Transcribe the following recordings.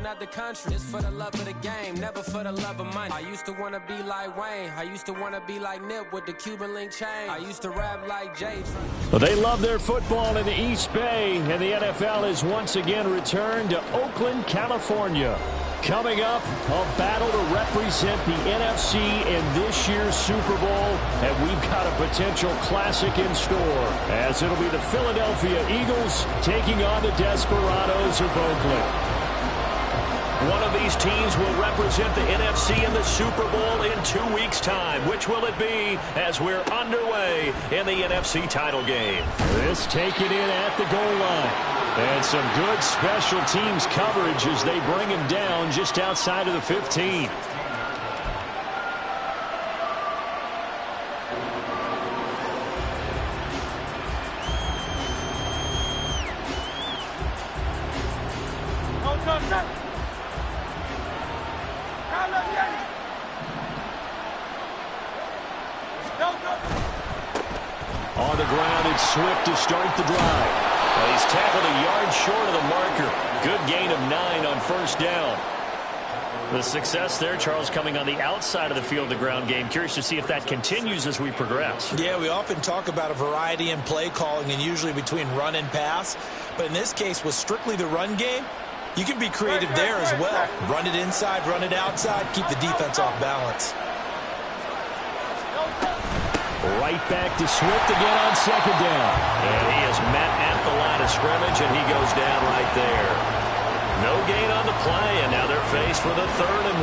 another country. Just for the love of the game, never for the love of money. I used to want to be like Wayne. I used to want to be like Nip with the Cuban link chain. I used to rap like Jay. Well, they love their football in the East Bay, and the NFL has once again returned to Oakland, California. Coming up, a battle to represent the NFC in this year's Super Bowl, and we've got a potential classic in store, as it'll be the Philadelphia Eagles taking on the Desperados of Oakland. One of these teams will represent the NFC in the Super Bowl in 2 weeks' time. Which will it be as we're underway in the NFC title game? This taken in at the goal line. And some good special teams coverage as they bring him down just outside of the 15. On the ground, it's Swift to start the drive. Well, he's tackled a yard short of the marker. Good gain of 9 on first down. The success there, Charles, coming on the outside of the field, the ground game. Curious to see if that continues as we progress. Yeah, we often talk about a variety in play calling and usually between run and pass. But in this case, with strictly the run game, you can be creative there as well. Run it inside, run it outside, keep the defense off balance. Right back to Swift again on second down. And he is met at the line of scrimmage, and he goes down right there. No gain on the play, and now they're faced with a 3rd and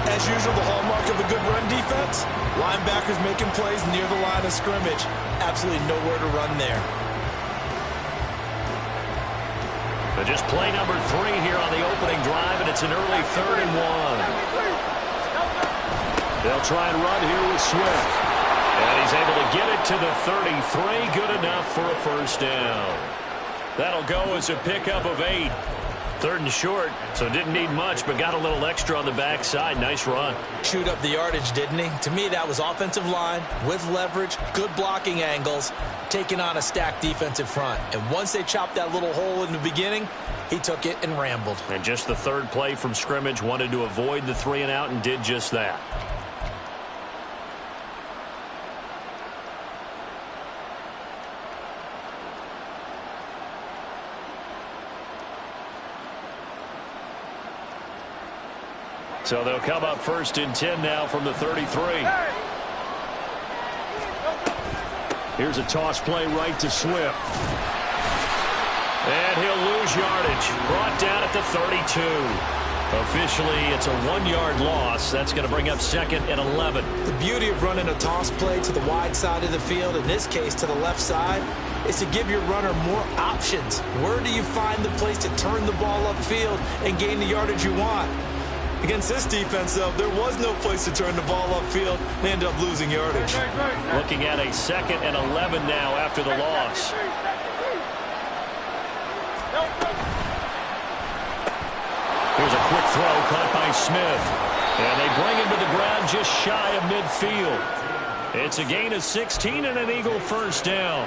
1. As usual, the hallmark of a good run defense, linebackers making plays near the line of scrimmage. Absolutely nowhere to run there. But just play number 3 here on the opening drive, and it's an early 3rd and 1. They'll try and run here with Swift. And he's able to get it to the 33. Good enough for a first down. That'll go as a pickup of 8. 3rd and short, so didn't need much, but got a little extra on the backside. Nice run. Chewed up the yardage, didn't he? To me, that was offensive line with leverage, good blocking angles, taking on a stacked defensive front. And once they chopped that little hole in the beginning, he took it and rambled. And just the 3rd play from scrimmage, wanted to avoid the 3 and out and did just that. So they'll come up 1st and 10 now from the 33. Here's a toss play right to Swift. And he'll lose yardage. Brought down at the 32. Officially, it's a 1-yard loss. That's going to bring up 2nd and 11. The beauty of running a toss play to the wide side of the field, in this case to the left side, is to give your runner more options. Where do you find the place to turn the ball upfield and gain the yardage you want? Against this defense, though, there was no place to turn the ball upfield. They end up losing yardage. Looking at a 2nd and 11 now after the loss. Here's a quick throw caught by Smith. And they bring him to the ground just shy of midfield. It's a gain of 16 and an Eagle first down.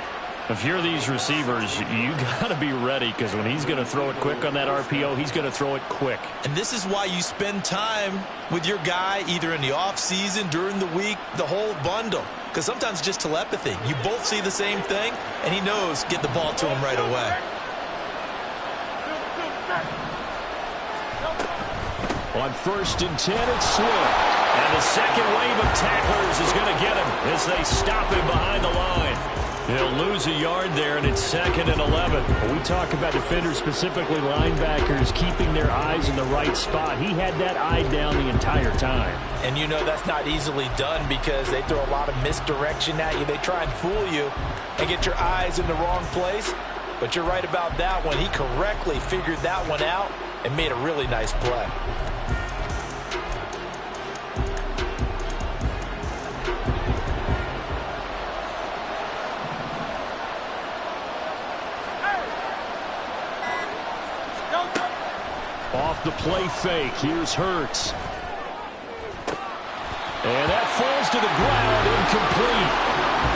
If you're these receivers, you got to be ready, because when he's going to throw it quick on that RPO, he's going to throw it quick. And this is why you spend time with your guy either in the offseason, during the week, the whole bundle. Because sometimes it's just telepathy. You both see the same thing, and he knows get the ball to him right away. On 1st and 10, it's Swift. And the second wave of tacklers is going to get him as they stop him behind the line. He'll lose a yard there, and it's 2nd and 11. When we talk about defenders, specifically linebackers, keeping their eyes in the right spot, he had that eye down the entire time. And you know that's not easily done, because they throw a lot of misdirection at you. They try and fool you and get your eyes in the wrong place. But you're right about that one. He correctly figured that one out and made a really nice play. Off the play fake, here's Hurts. And that falls to the ground, incomplete.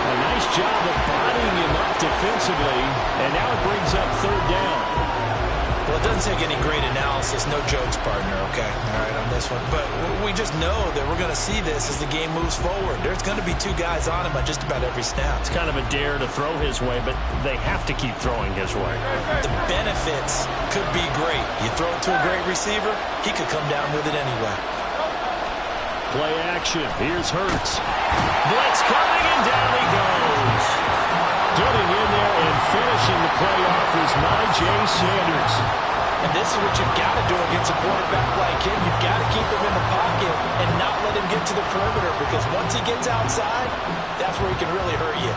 A nice job of bodying him up defensively, and now it brings up 3rd down. Well, it doesn't take any great analysis. No jokes, partner, okay? All right, on this one. But we just know that we're going to see this as the game moves forward. There's going to be two guys on him on just about every snap. It's kind of a dare to throw his way, but they have to keep throwing his way. The benefits could be great. You throw it to a great receiver, he could come down with it anyway. Play action. Here's Hurts. Blitz coming, and down he goes. Getting in there and finishing the play off is Myjai Sanders. And this is what you've got to do against a quarterback like him. You've got to keep him in the pocket and not let him get to the perimeter, because once he gets outside, that's where he can really hurt you.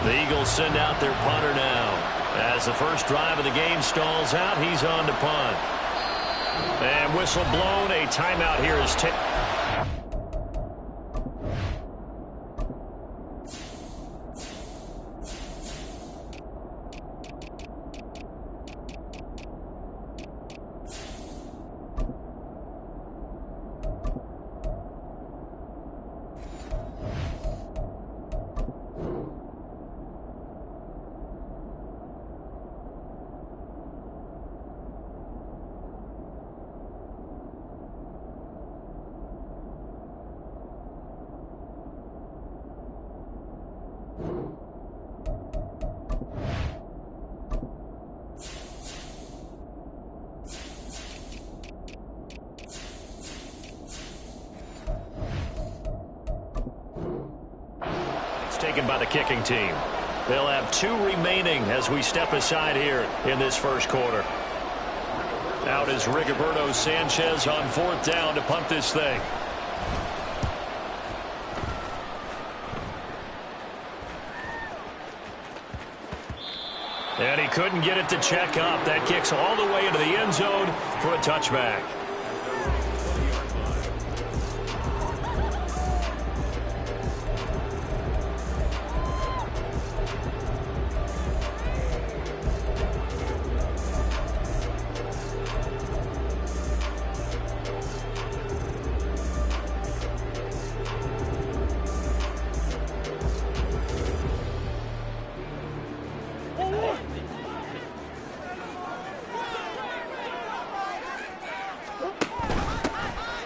The Eagles send out their punter now. As the first drive of the game stalls out, he's on to punt. And whistle blown. A timeout here is taken. Taken by the kicking team. They'll have 2 remaining as we step aside here in this first quarter. Out is Rigoberto Sanchez on 4th down to punt this thing. And he couldn't get it to check up. That kicks all the way into the end zone for a touchback.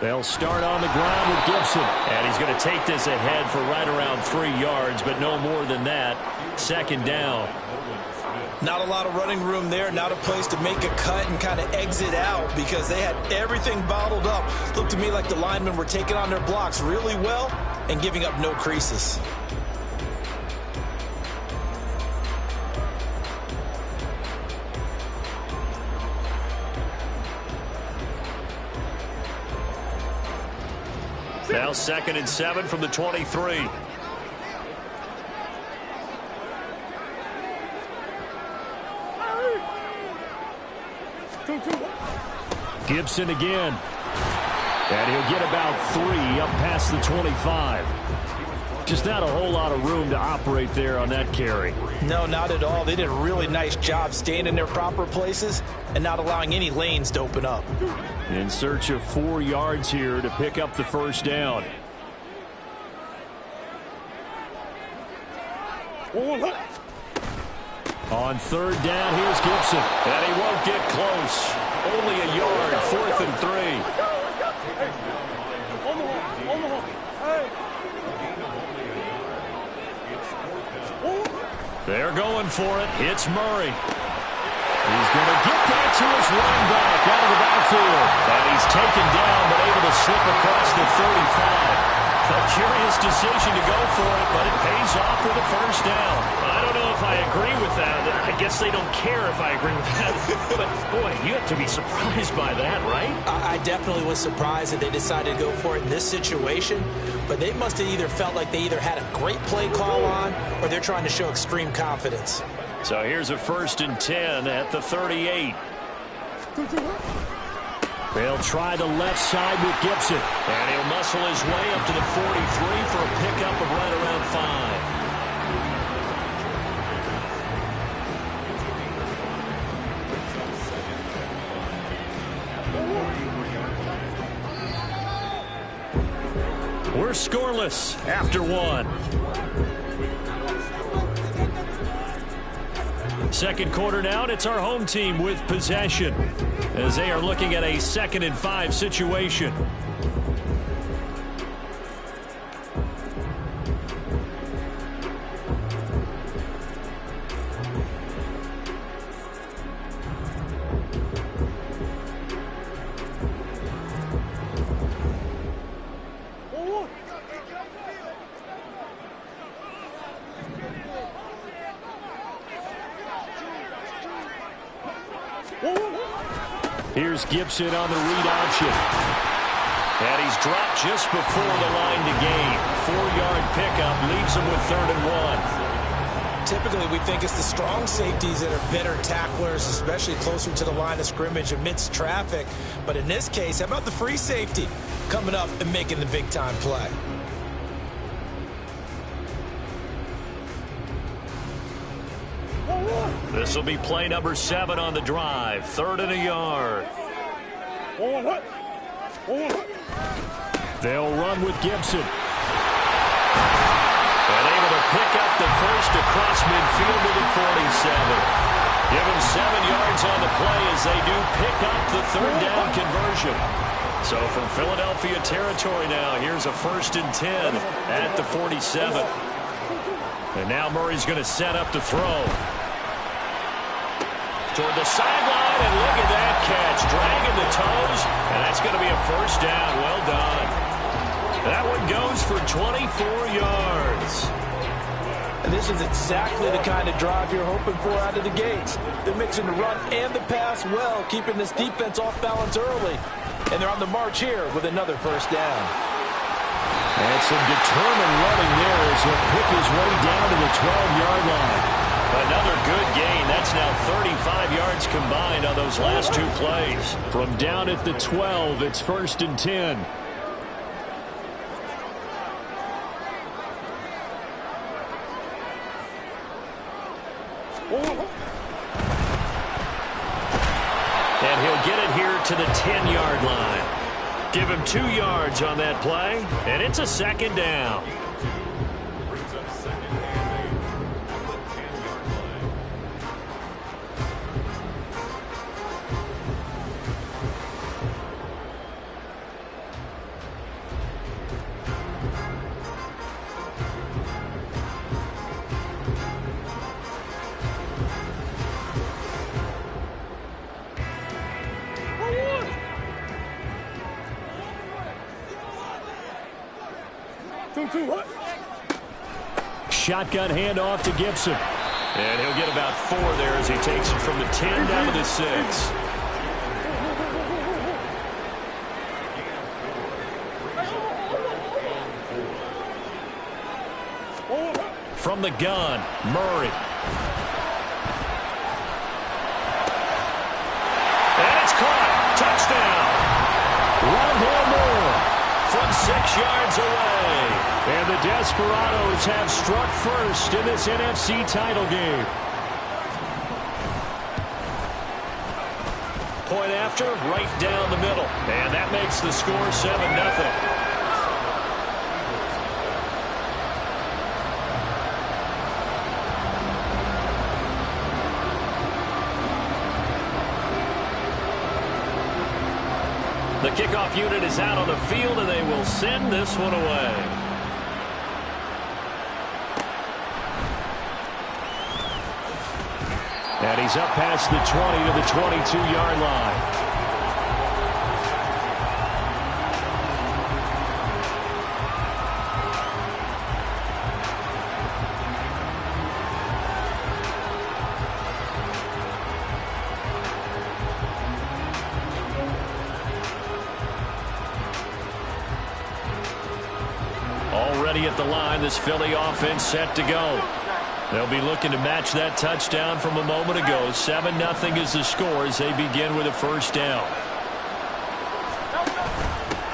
They'll start on the ground with Gibson. And he's going to take this ahead for right around 3 yards, but no more than that. 2nd down. Not a lot of running room there. Not a place to make a cut and kind of exit out, because they had everything bottled up. Looked to me like the linemen were taking on their blocks really well and giving up no creases. Now 2nd and 7 from the 23. Gibson again. And he'll get about 3 up past the 25. Just not a whole lot of room to operate there on that carry. No, not at all. They did a really nice job staying in their proper places and not allowing any lanes to open up. In search of 4 yards here to pick up the first down. On 3rd down, here's Gibson. And he won't get close. Only a yard, 4th and 3. They're going for it. It's Murray. He's going to get that to his running back out of the backfield. And he's taken down, but able to slip across the 35. A curious decision to go for it, but it pays off with a first down. I don't know if I agree with that. I guess they don't care if I agree with that. But, boy, you have to be surprised by that, right? I definitely was surprised that they decided to go for it in this situation. But they must have either felt like they either had a great play call on, or they're trying to show extreme confidence. So here's a 1st and 10 at the 38. They'll try the left side with Gibson. And he'll muscle his way up to the 43 for a pickup of right around 5. We're scoreless after 1. second quarter now, and it's our home team with possession as they are looking at a 2nd and 5 situation. Here's Gibson on the read option. And he's dropped just before the line to gain. 4-yard pickup leaves him with 3rd and 1. Typically, we think it's the strong safeties that are better tacklers, especially closer to the line of scrimmage amidst traffic. But in this case, how about the free safety coming up and making the big-time play? This will be play number 7 on the drive. 3rd and a yard. They'll run with Gibson. And able to pick up the first across midfield to the 47. Give him 7 yards on the play as they do pick up the 3rd down conversion. So from Philadelphia territory now, here's a 1st and 10 at the 47. And now Murray's going to set up to throw. Toward the sideline, and look at that catch. Dragging the toes, and that's going to be a 1st down. Well done. That one goes for 24 yards. And this is exactly the kind of drive you're hoping for out of the gates. They're mixing the run and the pass well, keeping this defense off balance early. And they're on the march here with another 1st down. And some determined running there as he'll pick his way down to the 12-yard line. Another good gain. That's now 35 yards combined on those last 2 plays. From down at the 12, it's 1st and 10. And he'll get it here to the 10-yard line. Give him 2 yards on that play, and it's a 2nd down. Shotgun handoff to Gibson. And he'll get about 4 there as he takes it from the 10 down to the 6. From the gun, Murray. And it's caught. Touchdown. One more from 6 yards away. And the Desperados have struck first in this NFC title game. Point after, right down the middle. And that makes the score 7-0. The kickoff unit is out on the field, and they will send this one away. And he's up past the 20 to the 22-yard line. Already at the line, this Philly offense set to go. They'll be looking to match that touchdown from a moment ago. 7-0 is the score as they begin with a 1st down.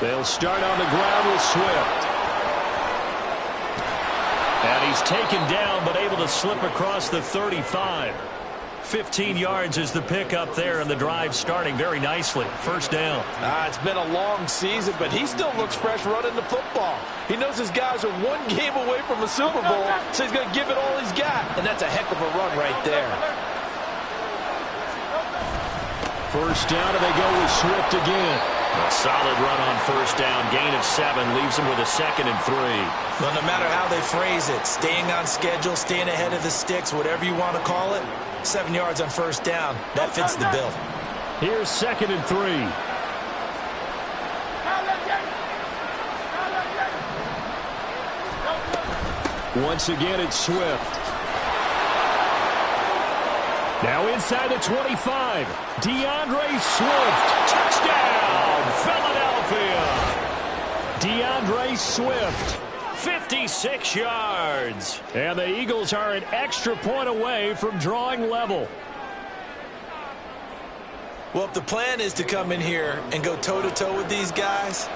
They'll start on the ground with Swift. And he's taken down but able to slip across the 35. 15 yards is the pickup there, and the drive starting very nicely. 1st down. It's been a long season, but he still looks fresh running the football. He knows his guys are 1 game away from a Super Bowl, so he's going to give it all he's got. And that's a heck of a run right there. First down, and they go with Swift again. A solid run on first down. Gain of 7 leaves them with a 2nd and 3. Well, no matter how they phrase it, staying on schedule, staying ahead of the sticks, whatever you want to call it, 7 yards on first down, that fits the bill. Here's 2nd and 3. Once again, it's Swift. Now inside the 25. DeAndre Swift. Touchdown, Philadelphia. DeAndre Swift. 56 yards. And the Eagles are an extra point away from drawing level. Well, if the plan is to come in here and go toe-to-toe with these guys,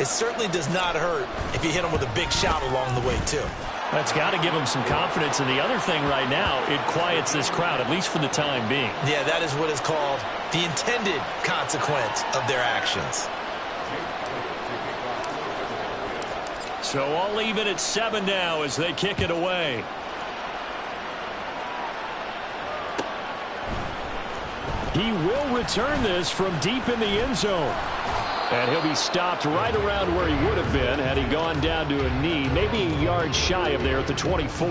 it certainly does not hurt if you hit them with a big shout along the way, too. That's got to give them some confidence. And the other thing right now, it quiets this crowd, at least for the time being. Yeah, that is what is called the intended consequence of their actions. So I'll leave it at 7 now as they kick it away. He will return this from deep in the end zone. And he'll be stopped right around where he would have been had he gone down to a knee, maybe a yard shy of there at the 24.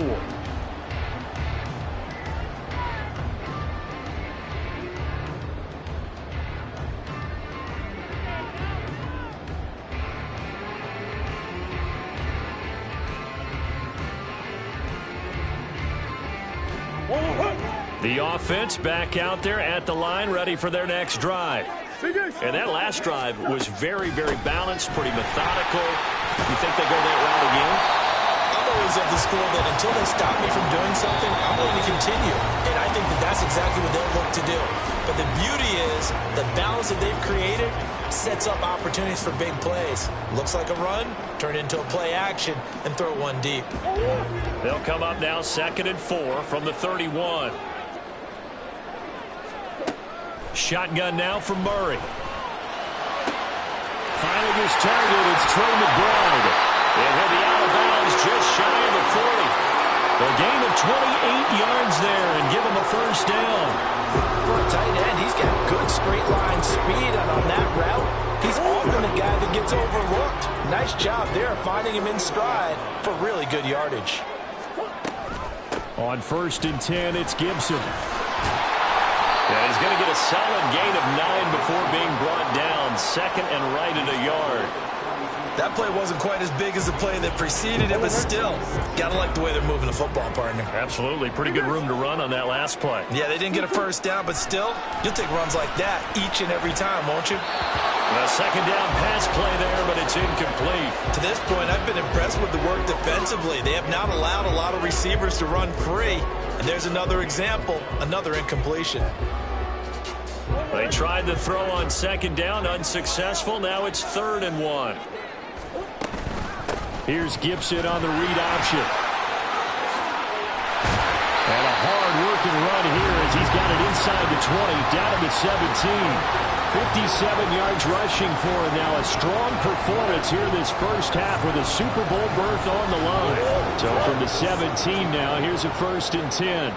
The offense back out there at the line, ready for their next drive. And that last drive was very, very balanced, pretty methodical. You think they go that route again? I'm always of the school that until they stop me from doing something, I'm going to continue. And I think that that's exactly what they'll look to do. But the beauty is the balance that they've created sets up opportunities for big plays. Looks like a run, turn into a play action, and throw one deep. They'll come up now 2nd and 4 from the 31. Shotgun now from Murray. Finding his target, it's Trey McBride. And he'll be out of bounds just shy of the 40. A gain of 28 yards there and give him a first down. For a tight end, he's got good straight line speed, and on that route, he's often the guy that gets overlooked. Nice job there finding him in stride for really good yardage. On 1st and 10, it's Gibson. Yeah, he's going to get a solid gain of 9 before being brought down. 2nd and right at a yard. That play wasn't quite as big as the play that preceded it, but still, got to like the way they're moving the football, partner. Absolutely. Pretty good room to run on that last play. Yeah, they didn't get a first down, but still, you'll take runs like that each and every time, won't you? A 2nd down pass play there, but it's incomplete. To this point, I've been impressed with the work defensively. They have not allowed a lot of receivers to run free. And there's another example, another incompletion. They tried the throw on 2nd down, unsuccessful. Now it's 3rd and 1. Here's Gibson on the read option. And a hard-working run here as he's got it inside the 20, down to the 17. 57 yards rushing for him now. A strong performance here this first half with a Super Bowl berth on the line. So from the 17 now, here's a 1st and 10.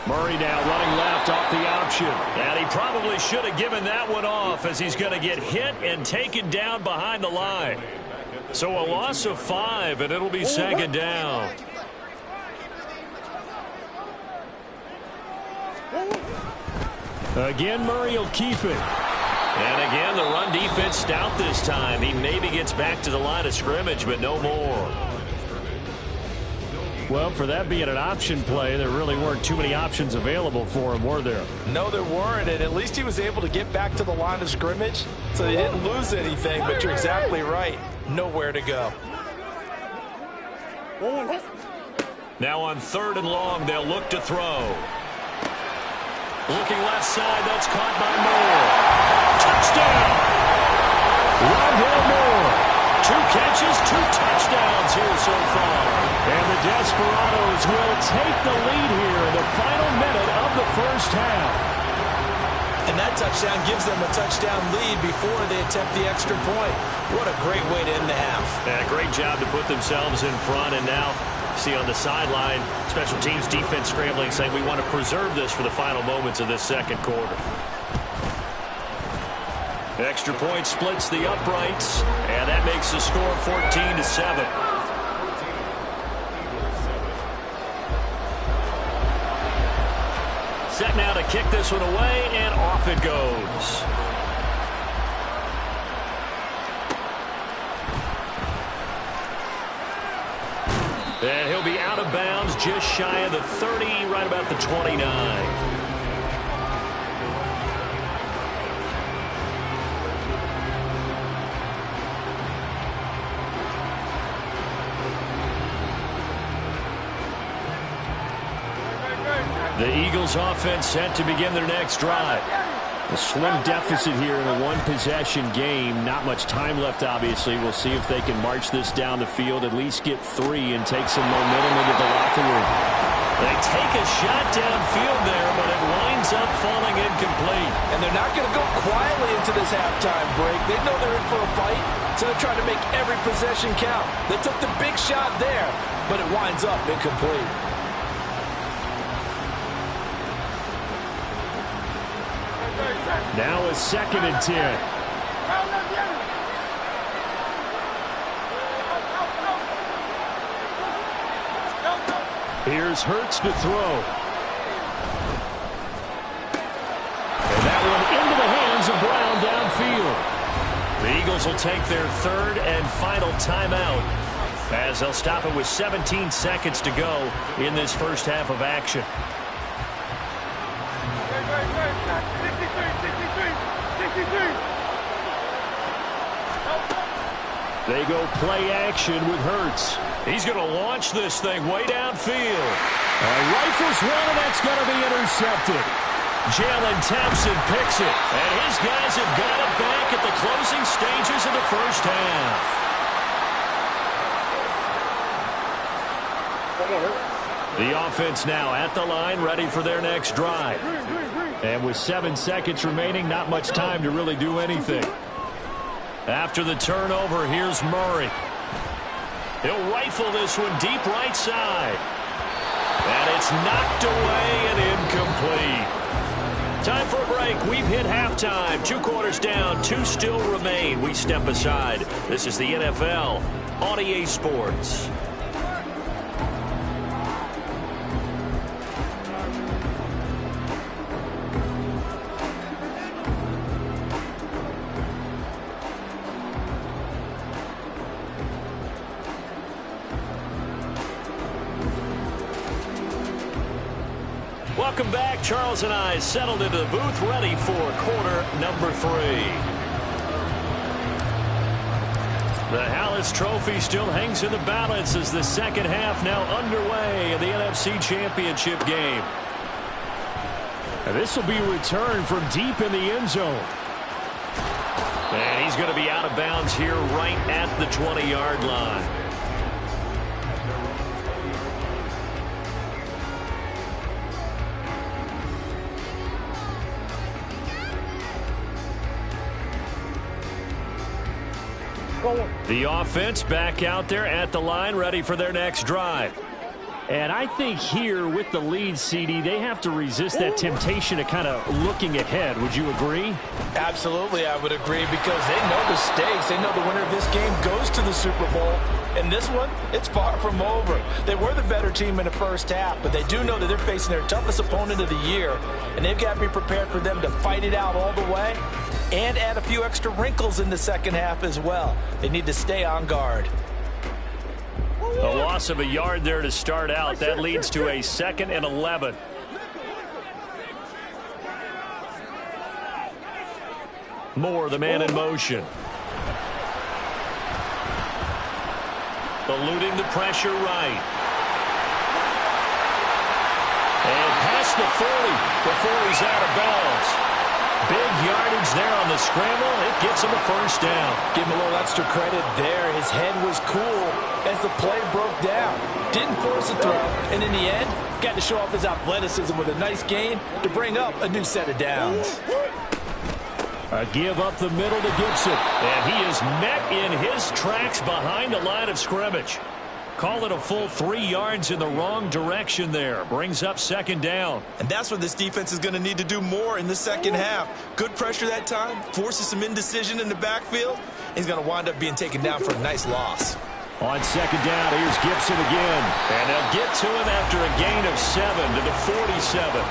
Murray now running left off the option. And he probably should have given that one off as he's going to get hit and taken down behind the line. So a loss of 5, and it'll be 2nd down. Again, Murray will keep it. And again, the run defense stout this time. He maybe gets back to the line of scrimmage, but no more. Well, for that being an option play, there really weren't too many options available for him, were there? No, there weren't, and at least he was able to get back to the line of scrimmage, so they didn't lose anything, but you're exactly right. Nowhere to go. Now on 3rd and long, they'll look to throw. Looking left side, that's caught by Moore. Touchdown! Rondale Moore. 2 catches, 2 touchdowns here so far. And the Desperados will take the lead here in the final minute of the first half. And that touchdown gives them a touchdown lead before they attempt the extra point. What a great way to end the half. Yeah, great job to put themselves in front, and now See on the sideline, special teams defense scrambling, saying we want to preserve this for the final moments of this second quarter. Extra point splits the uprights, and that makes the score 14-7. Set now to kick this one away, and off it goes. And he'll be out of bounds just shy of the 30, right about the 29. The Eagles offense set to begin their next drive. A slim deficit here in a one-possession game. Not much time left, obviously. We'll see if they can march this down the field, at least get 3 and take some momentum into the locker room. They take a shot downfield there, but it winds up falling incomplete. And they're not going to go quietly into this halftime break. They know they're in for a fight, so they're trying to make every possession count. They took the big shot there, but it winds up incomplete. Now a 2nd and 10. Here's Hurts to throw. And that one into the hands of Brown downfield. The Eagles will take their 3rd and final timeout as they'll stop it with 17 seconds to go in this first half of action. They go play action with Hurts. He's going to launch this thing way downfield. Rifles one, and that's going to be intercepted. Jalen Thompson picks it, and his guys have got it back at the closing stages of the first half. The offense now at the line, ready for their next drive. And with 7 seconds remaining, not much time to really do anything. After the turnover, here's Murray. He'll rifle this one deep right side. And it's knocked away and incomplete. Time for a break. We've hit halftime. 2 quarters down, 2 still remain. We step aside. This is the NFL on EA Sports. Welcome back. Charles and I settled into the booth, ready for quarter number 3. The Hallis Trophy still hangs in the balance as the second half now underway in the NFC Championship game. And this will be a return from deep in the end zone. And he's going to be out of bounds here right at the 20-yard line. The offense back out there at the line, ready for their next drive. And I think here with the lead, CD, they have to resist that temptation of kind of looking ahead. Would you agree? Absolutely, I would agree, because they know the stakes. They know the winner of this game goes to the Super Bowl. And this one, it's far from over. They were the better team in the first half, but they do know that they're facing their toughest opponent of the year, and they've got to be prepared for them to fight it out all the way and add a few extra wrinkles in the second half as well. They need to stay on guard. A loss of a yard there to start out. That leads to a 2nd and 11. Moore, the man in motion. Eluding the pressure right. And past the 40 before he's out of bounds. Big yardage there on the scramble. It gets him a first down. Give him a little extra credit there. His head was cool as the play broke down. Didn't force a throw, and in the end, got to show off his athleticism with a nice gain to bring up a new set of downs. A give up the middle to Gibson. And he is met in his tracks behind the line of scrimmage. Call it a full 3 yards in the wrong direction there. Brings up second down. And that's what this defense is going to need to do more in the second half. Good pressure that time, forces some indecision in the backfield. He's going to wind up being taken down for a nice loss. On second down, here's Gibson again. And they'll get to him after a gain of 7 to the 47.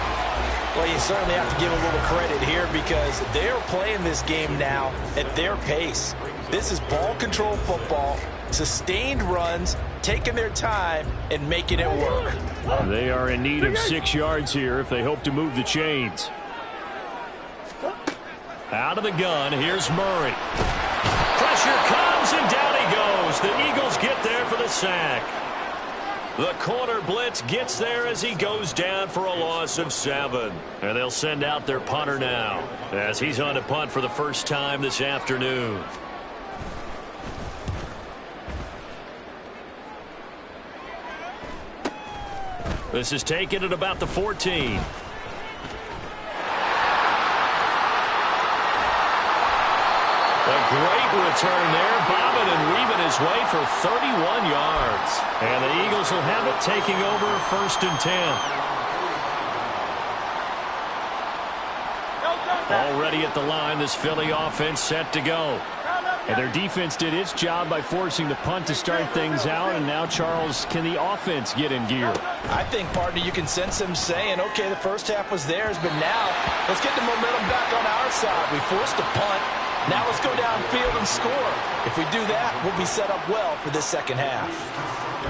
Well, you certainly have to give a little credit here because they're playing this game now at their pace. This is ball control football, sustained runs, taking their time and making it work. They are in need of 6 yards here if they hope to move the chains. Out of the gun, here's Murray. Pressure comes, and down he goes. The Eagles get there for the sack. The corner blitz gets there as he goes down for a loss of 7. And they'll send out their punter now as he's on to punt for the first time this afternoon. This is taken at about the 14. A great return there, bobbing and weaving his way for 31 yards. And the Eagles will have it taking over first and 10. Already at the line, this Philly offense set to go. And their defense did its job by forcing the punt to start things out. And now, Charles, can the offense get in gear? I think, partner, you can sense them saying, okay, the first half was theirs, but now let's get the momentum back on our side. We forced a punt. Now let's go downfield and score. If we do that, we'll be set up well for this second half.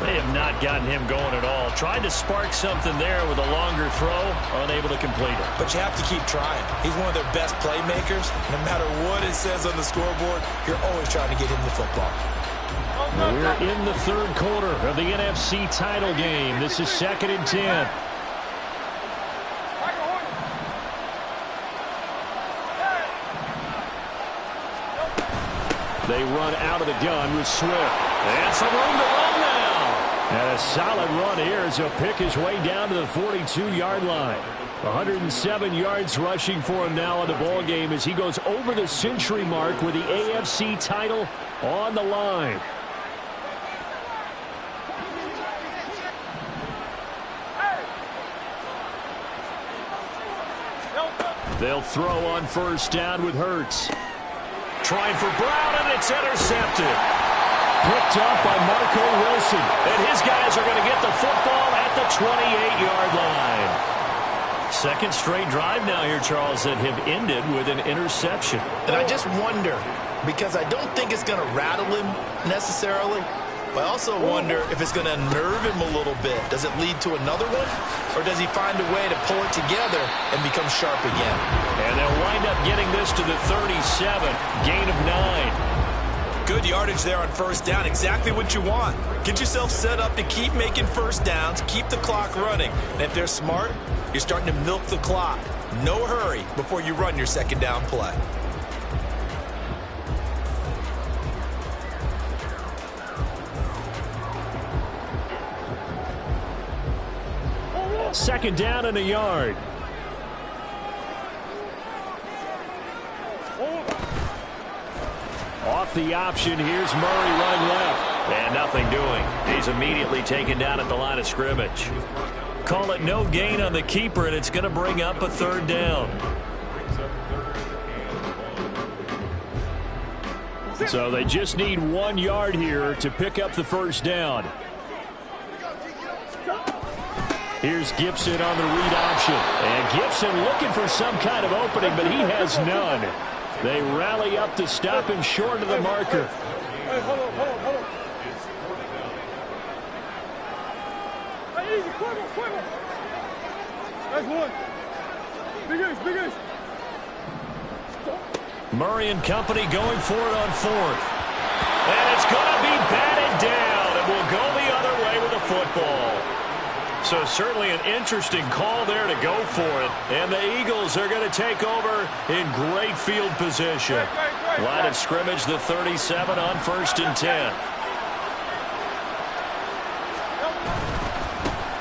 They have not gotten him going at all. Tried to spark something there with a longer throw, unable to complete it. But you have to keep trying. He's one of their best playmakers. No matter what it says on the scoreboard, you're always trying to get him the football. We're in the third quarter of the NFC title game. This is 2nd and 10. They run out of the gun with Swift. And some room to run now. And a solid run here as he'll pick his way down to the 42-yard line. 107 yards rushing for him now in the ball game as he goes over the century mark with the AFC title on the line. They'll throw on first down with Hurts. Trying for Brown, and it's intercepted. Picked up by Marco Wilson. And his guys are going to get the football at the 28-yard line. Second straight drive now here, Charles, that have ended with an interception. And I just wonder, because I don't think it's going to rattle him necessarily, but I also wonder if it's going to unnerve him a little bit. Does it lead to another one? Or does he find a way to pull it together and become sharp again? And they'll wind up getting this to the 37. Gain of 9. Good yardage there on first down. Exactly what you want. Get yourself set up to keep making first downs, keep the clock running. And if they're smart, you're starting to milk the clock. No hurry before you run your second down play. Second down and a yard. Off the option, here's Murray running left. And nothing doing. He's immediately taken down at the line of scrimmage. Call it no gain on the keeper, and it's going to bring up a third down. So they just need 1 yard here to pick up the first down. Here's Gibson on the read option. And Gibson looking for some kind of opening, but he has none. They rally up to stop him short of the marker. Hey, hold on. Hey, easy, quick. That's one. Big ace. Murray and company going for it on fourth. And it's going to be batted down, and we'll go the other way with the football. So certainly an interesting call there to go for it. And the Eagles are going to take over in great field position. Line of scrimmage, the 37 on first and 10.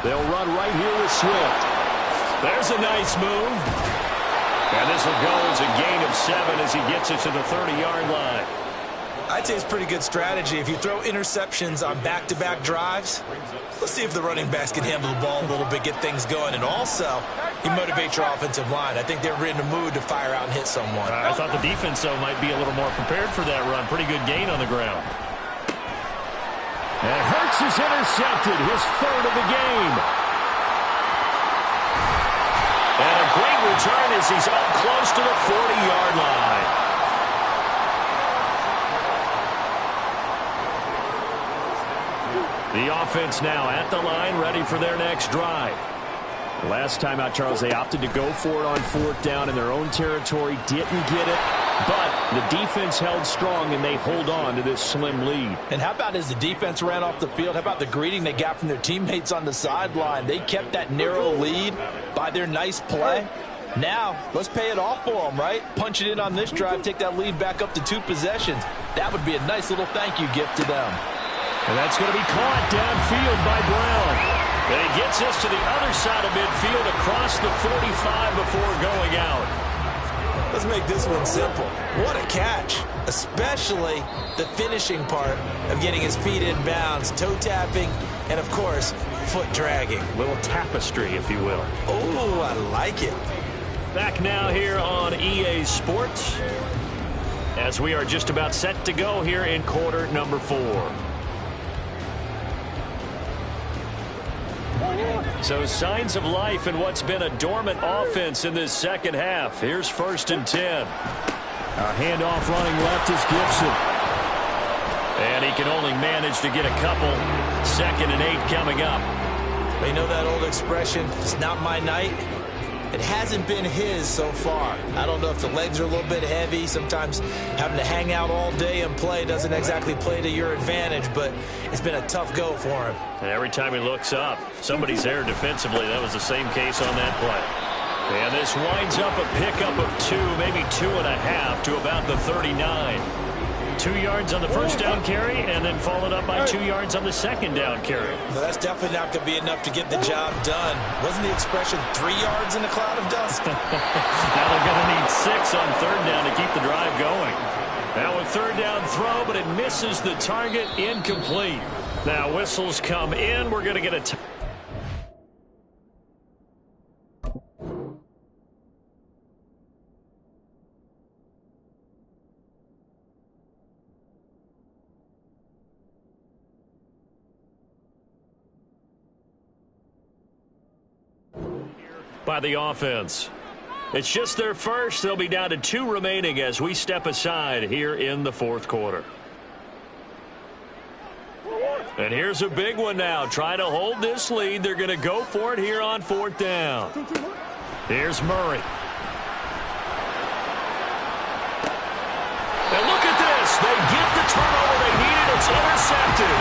They'll run right here with Swift. There's a nice move. And this will go as a gain of 7 as he gets it to the 30-yard line. I'd say it's pretty good strategy. If you throw interceptions on back-to-back drives, let's see if the running backs can handle the ball a little bit, get things going. And also, you motivate your offensive line. I think they're in the mood to fire out and hit someone. I thought the defense, though, might be a little more prepared for that run. Pretty good gain on the ground. And Hurts is intercepted, his third of the game. And a great return as he's up close to the 40-yard line. The offense now at the line, ready for their next drive. Last time out, Charles, they opted to go for it on fourth down in their own territory. Didn't get it, but the defense held strong, and they hold on to this slim lead. And how about as the defense ran off the field, how about the greeting they got from their teammates on the sideline? They kept that narrow lead by their nice play. Now, let's pay it off for them, right? Punch it in on this drive, take that lead back up to 2 possessions. That would be a nice little thank you gift to them. And that's going to be caught downfield by Brown. And he gets this to the other side of midfield across the 45 before going out. Let's make this one simple. What a catch, especially the finishing part of getting his feet in bounds, toe tapping, and, of course, foot dragging. Little tapestry, if you will. Oh, I like it. Back now here on EA Sports as we are just about set to go here in quarter number 4. So signs of life in what's been a dormant offense in this second half. Here's 1st and 10. A handoff running left is Gibson. And he can only manage to get a couple. 2nd and 8 coming up. You know that old expression, it's not my night? It hasn't been his so far. I don't know if the legs are a little bit heavy. Sometimes having to hang out all day and play doesn't exactly play to your advantage, but it's been a tough go for him. And every time he looks up, somebody's there defensively. That was the same case on that play. And this winds up a pickup of 2, maybe 2.5 to about the 39. 2 yards on the first down carry, and then followed up by 2 yards on the second down carry. No, that's definitely not going to be enough to get the job done. Wasn't the expression 3 yards in a cloud of dust? Now they're going to need 6 on third down to keep the drive going. Now a third down throw, but it misses the target, incomplete. Now whistles come in. We're going to get a by the offense. It's just their first. They'll be down to 2 remaining as we step aside here in the 4th quarter. And here's a big one now. Trying to hold this lead. They're going to go for it here on 4th down. Here's Murray. And look at this. They get the turnover they needed. It's intercepted.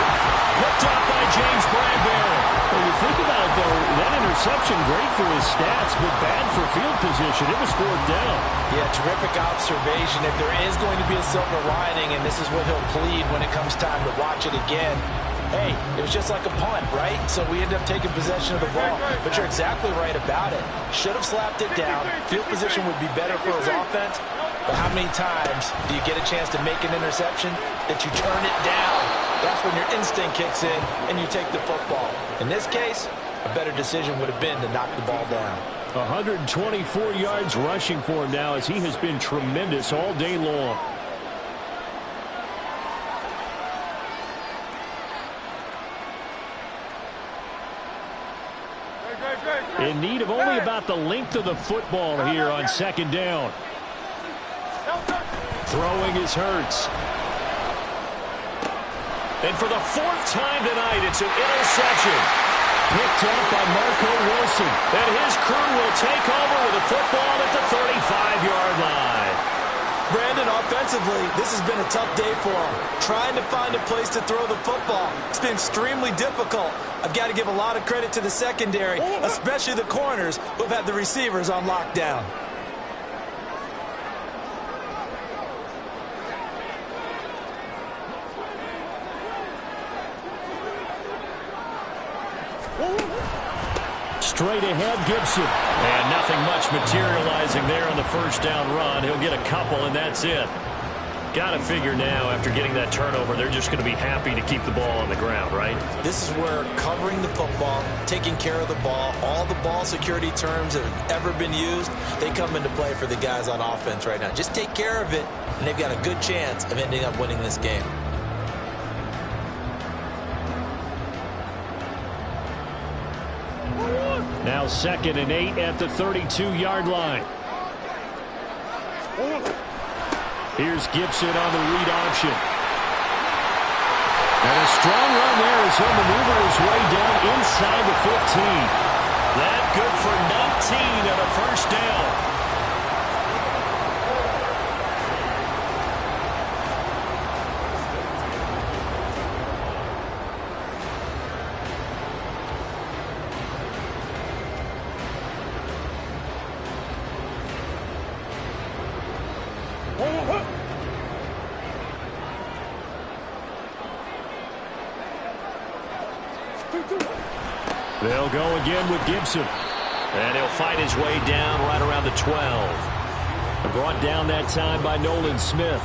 Picked up by James Bradbury. Well, you think about it, though, that interception, great for his stats, but bad for field position. It was 4th down. Yeah, terrific observation. If there is going to be a silver lining, and this is what he'll plead when it comes time to watch it again, hey, it was just like a punt, right? So we end up taking possession of the ball. But you're exactly right about it. Should have slapped it down. Field position would be better for his offense. But how many times do you get a chance to make an interception that you turn it down? That's when your instinct kicks in and you take the football. In this case, a better decision would have been to knock the ball down. 124 yards rushing for him now as he has been tremendous all day long. In need of only about the length of the football here on 2nd down. Throwing is Hurts. And for the 4th time tonight, it's an interception. Picked up by Marco Wilson. And his crew will take over with the football at the 35-yard line. Brandon, offensively, this has been a tough day for him. Trying to find a place to throw the football. It's been extremely difficult. I've got to give a lot of credit to the secondary, especially the corners who have had the receivers on lockdown. Straight ahead, Gibson. And nothing much materializing there on the first down run. He'll get a couple, and that's it. Got to figure now, after getting that turnover, they're just going to be happy to keep the ball on the ground, right? This is where covering the football, taking care of the ball, all the ball security terms that have ever been used, they come into play for the guys on offense right now. Just take care of it, and they've got a good chance of ending up winning this game. Now 2nd and 8 at the 32-yard line. Here's Gibson on the read option. And a strong run there as he'll maneuver his way down inside the 15. That good for 19 and a first down. They'll go again with Gibson. And he'll fight his way down right around the 12. Brought down that time by Nolan Smith.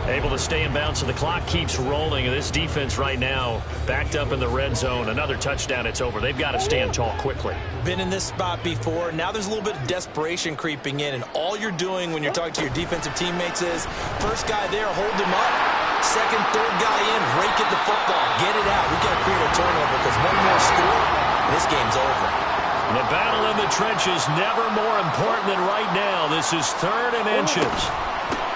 Able to stay in bounds, so the clock keeps rolling. And this defense right now backed up in the red zone. Another touchdown, it's over. They've got to stand tall quickly. Been in this spot before. Now there's a little bit of desperation creeping in. And all you're doing when you're talking to your defensive teammates is, first guy there, hold him up. Second, third guy in, rake at the football. Get it out. We've got to create a turnover because one more score, and this game's over. The battle in the trenches never more important than right now. This is 3rd and inches.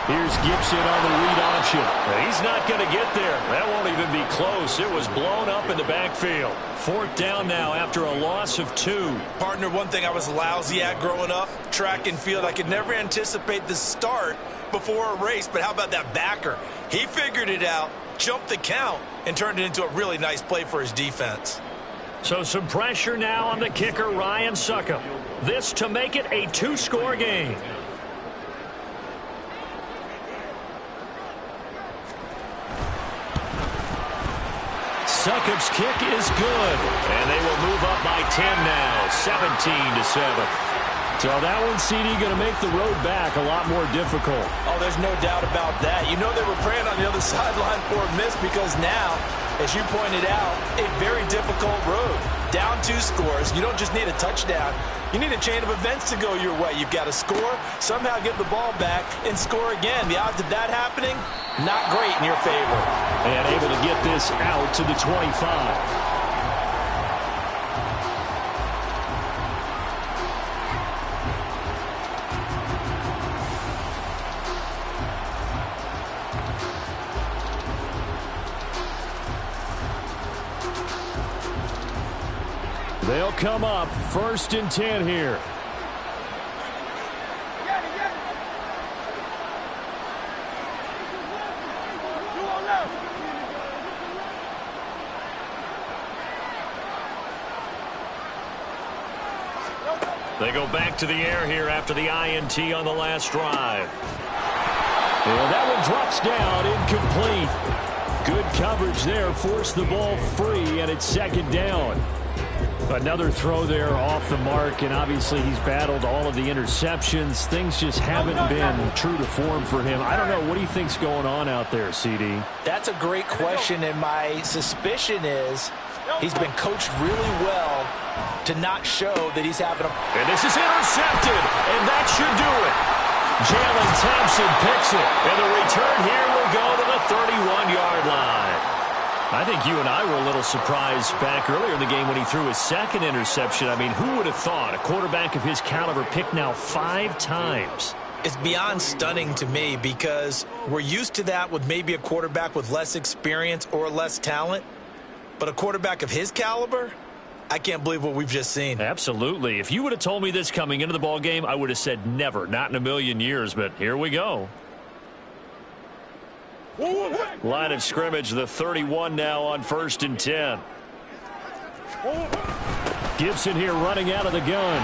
Here's Gibson on the read option. He's not going to get there. That won't even be close. It was blown up in the backfield. 4th down now after a loss of 2. Partner, one thing I was lousy at growing up, track and field. I could never anticipate the start before a race, but how about that backer? He figured it out, jumped the count, and turned it into a really nice play for his defense. So some pressure now on the kicker, Ryan Succop. This to make it a 2-score game. Succop's kick is good. And they will move up by 10 now, 17-7. So that one, CD, going to make the road back a lot more difficult. Oh, there's no doubt about that. You know they were praying on the other sideline for a miss because now, as you pointed out, a very difficult road. Down 2 scores. You don't just need a touchdown. You need a chain of events to go your way. You've got to score, somehow get the ball back, and score again. The odds of that happening, not great in your favor. And able to get this out to the 25. They'll come up 1st and 10 here. They go back to the air here after the INT on the last drive. And that one drops down, incomplete. Good coverage there, forced the ball free, and it's 2nd down. Another throw there off the mark, and obviously he's battled all of the interceptions. Things just haven't been true to form for him. I don't know. What do you think's going on out there, CD? That's a great question, and my suspicion is he's been coached really well to not show that he's having a... And this is intercepted, and that should do it. Jalen Thompson picks it, and the return here will go to the 31-yard line. I think you and I were a little surprised back earlier in the game when he threw his 2nd interception. I mean, who would have thought a quarterback of his caliber picked now 5 times? It's beyond stunning to me because we're used to that with maybe a quarterback with less experience or less talent. But a quarterback of his caliber, I can't believe what we've just seen. Absolutely. If you would have told me this coming into the ball game, I would have said never, not in a million years. But here we go. Line of scrimmage, the 31 now on 1st and 10. Gibson here running out of the gun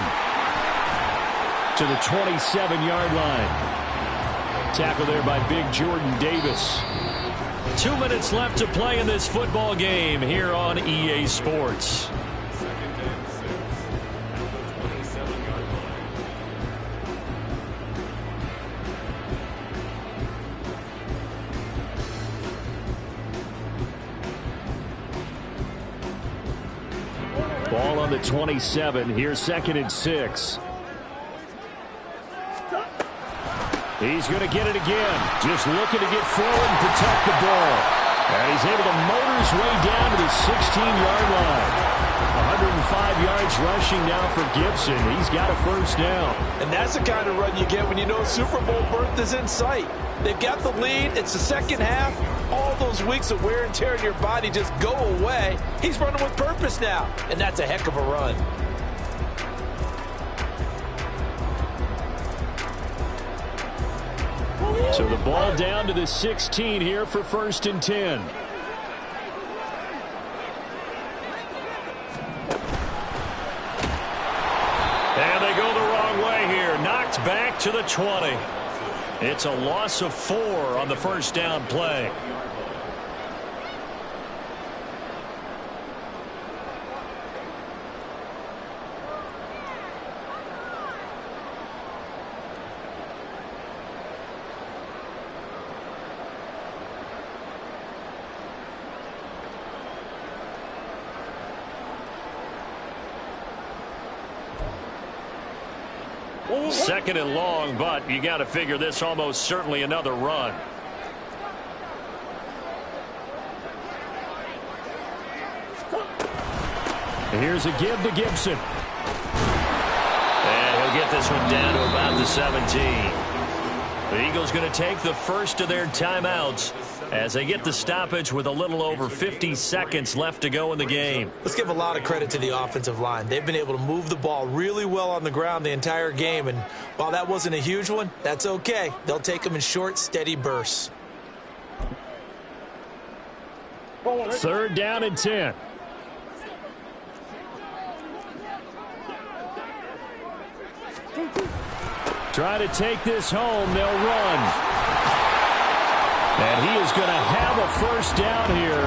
to the 27-yard line. Tackle there by big Jordan Davis. 2 minutes left to play in this football game here on EA Sports. around the 27. Here's 2nd and 6. He's going to get it again. Just looking to get forward and protect the ball. And he's able to motor his way down to the 16-yard line. 105 yards rushing now for Gibson. He's got a first down. And that's the kind of run you get when you know Super Bowl berth is in sight. They've got the lead. It's the second half. All those weeks of wear and tear in your body just go away. He's running with purpose now, and that's a heck of a run. So the ball down to the 16 here for 1st and 10. And they go the wrong way here. Knocked back to the 20. It's a loss of 4 on the first down play. Second and long, but you got to figure this almost certainly another run. Here's a give to Gibson. And he'll get this one down to about the 17. The Eagles going to take the first of their timeouts as they get the stoppage with a little over 50 seconds left to go in the game. Let's give a lot of credit to the offensive line. They've been able to move the ball really well on the ground the entire game, and while that wasn't a huge one, that's okay. They'll take them in short, steady bursts. 3rd down and 10. Try to take this home. They'll run. And he is going to have a first down here,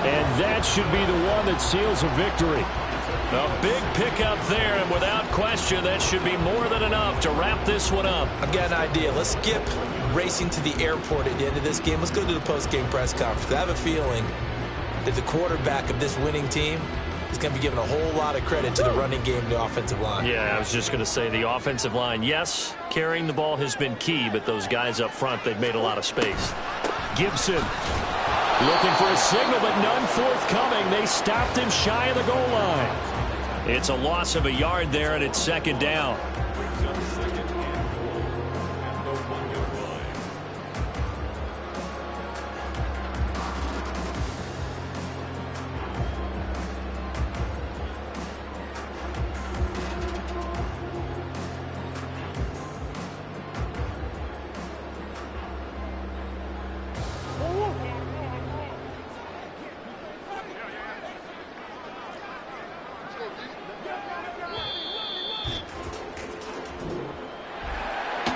and that should be the one that seals a victory. A big pickup there, and without question, that should be more than enough to wrap this one up. I've got an idea. Let's skip racing to the airport at the end of this game. Let's go to the post-game press conference. I have a feeling that the quarterback of this winning team is going to be given a whole lot of credit to the running game and the offensive line. Yeah, I was just going to say the offensive line, yes, carrying the ball has been key, but those guys up front, they've made a lot of space. Gibson looking for a signal, but none forthcoming. They stopped him shy of the goal line. It's a loss of a yard there, and it's 2nd down.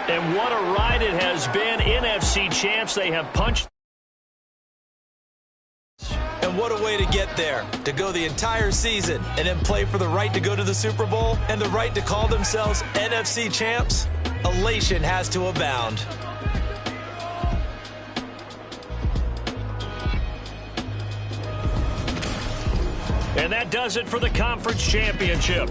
And what a ride it has been. NFC champs, they have punched. And what a way to get there, to go the entire season and then play for the right to go to the Super Bowl and the right to call themselves NFC champs. Elation has to abound. And that does it for the conference championship.